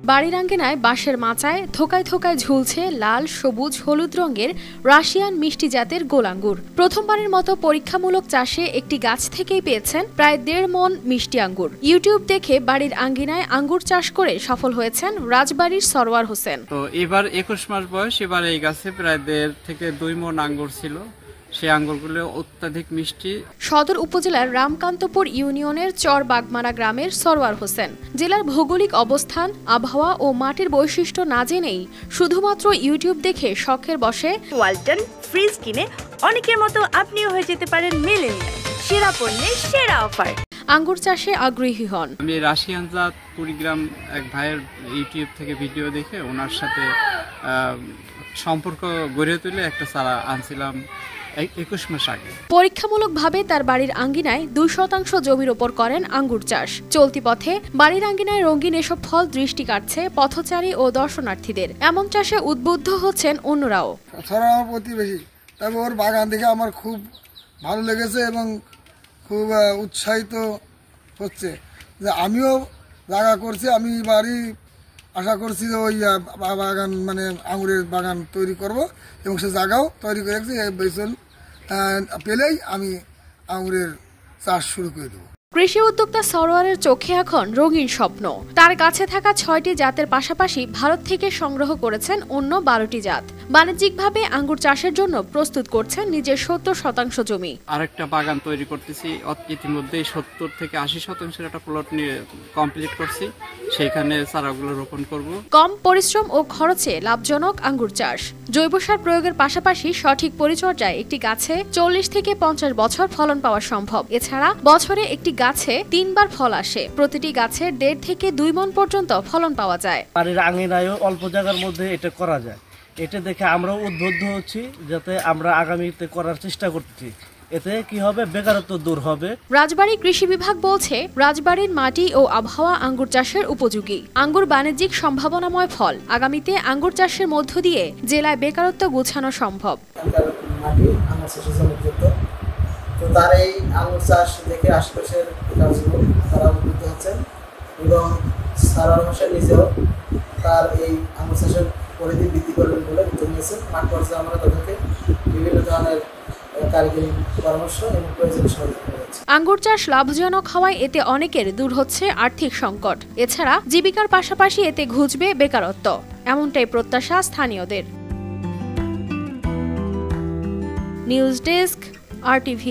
বাড়ির আঙ্গিনায় বাঁশের মাচায় থোকায় থোকায় ঝুলছে লাল, সবুজ, হলুদ রঙের রাশিয়ান মিষ্টি জাতের গোল আঙ্গুর। প্রথমবারের মতো পরীক্ষামূলক চাষে একটি গাছ থেকেই পেয়েছেন প্রায় 1.5 মণ মিষ্টি আঙ্গুর। ইউটিউব দেখে বাড়ির আঙ্গিনায় আঙ্গুর চাষ করে সফল হয়েছেন রাজবাড়ীর সরওয়ার হোসেন। তো এবার 21 মাস বয়স, এবার এই গাছে প্রায় 1.5 থেকে 2 মণ আঙ্গুর ছিল। সেই আঙ্গুরগুলো অত্যাধিক মিষ্টি। সদর উপজেলার রামকান্তপুর ইউনিয়নের চর বাগমারা গ্রামের সরওয়ার হোসেন জেলার ভৌগোলিক অবস্থান, আবহাওয়া ও মাটির বৈশিষ্ট্য না জেনেই শুধুমাত্র ইউটিউব দেখে শখের বশে ওয়ালটন ফ্রিজ কিনে অনেকের মতো আপনিও হয়ে যেতে পারেন মিলেনিয়াল সেরা পণ্যের সেরা অফার। আঙ্গুর চাষে আগ্রহী হন। আমি রাশিয়ান জাত কুড়িগ্রাম এক ভাইয়ের ইউটিউব থেকে ভিডিও দেখে ওনার সাথে সম্পর্ক গড়ে তুলে একটা চারা আনছিলাম 21 মাস আগে। পরীক্ষামূলকভাবে তার বাড়ির আঙ্গিনায় 2% জমির ওপর করেন আঙ্গুর চাষ। চলতি পথে বাড়ির আঙ্গিনায় রঙিন এসব ফল দৃষ্টি কাটছে পথচারী ও দর্শনার্থীদের। এমন চাষে উদ্বুদ্ধ হচ্ছেন অন্যরাও। আমার প্রতিবেশী, তবে ওর বাগান দেখে আমার খুব ভালো লেগেছে এবং খুব উৎসাহিত হচ্ছে যে আমিও জায়গা করছি। আমি বাড়ি আশা করছি যে ওই বাগান মানে আঙুরের বাগান তৈরি করব এবং সে জায়গাও তৈরি করে রেখেছি। এই বেতন পেলেই আমি আঙুরের চাষ শুরু করে দেবো। কৃষি উদ্যোক্তা সরওয়ারের চোখে এখন রঙিন স্বপ্ন। তার কাছে থাকা 6টি জাতের পাশাপাশি ভারত থেকে সংগ্রহ করেছেন অন্য 12টি জাত। বাণিজ্যিকভাবে আঙ্গুর চাষের জন্য প্রস্তুত করছেন নিজের 70% জমি। আরেকটা বাগান তৈরি করতেছি, ইতিমধ্যেই 70 থেকে 80% একটা প্লট নিয়ে কমপ্লিট করছি। সেইখানে চারাগুলো রোপণ করব। কম পরিশ্রম ও খরচে লাভজনক আঙ্গুর চাষ। জৈব সার প্রয়োগের পাশাপাশি সঠিক পরিচর্যায় একটি গাছে 40 থেকে 50 বছর ফলন পাওয়া সম্ভব। এছাড়া বছরে একটি গাছে 3 বার ফল আসে। প্রতিটি গাছে 1.5 থেকে 2 মণ পর্যন্ত ফলন পাওয়া যায়। বাড়ির আঙিনায়ও অল্প জায়গার মধ্যে এটা করা যায়। এটা দেখে আমরাও উদ্বুদ্ধ হচ্ছি, যাতে আমরা আগামীতে করার চেষ্টা করছি। এতে কি হবে, বেকারত্ব দূর হবে। রাজবাড়ী কৃষি বিভাগ বলছে মাটির মাটি ও আবহাওয়া আঙ্গুর চাষের উপযোগী। আঙ্গুর বাণিজ্যিক সম্ভাবনাময় ফল। আগামীতে আঙ্গুর চাষের মধ্য দিয়ে জেলায় বেকারত্ব গুছানো সম্ভব। তো তার এই আঙুর চাষ দেখে আশপাশের গাছগুলো তারা উদ্বুদ্ধ হচ্ছেন এবং সরওয়ার হোসেন নিজেও তার এই আঙুর চাষের পরিধি বৃদ্ধি করবেন বলে উদ্যোগ নিয়েছেন। মাঠ পর্যায়ে আমরা তাদেরকে বিভিন্ন ধরনের কারিগরি পরামর্শ এবং প্রয়োজনীয় সহযোগিতা করছি। আঙ্গুর চাষ লাভজনক হওয়ায় এতে অনেকের দূর হচ্ছে আর্থিক সংকট। এছাড়া জীবিকার পাশাপাশি এতে ঘুচবে বেকারত্ব, এমনটাই প্রত্যাশা স্থানীয়দের। News desk, RTV।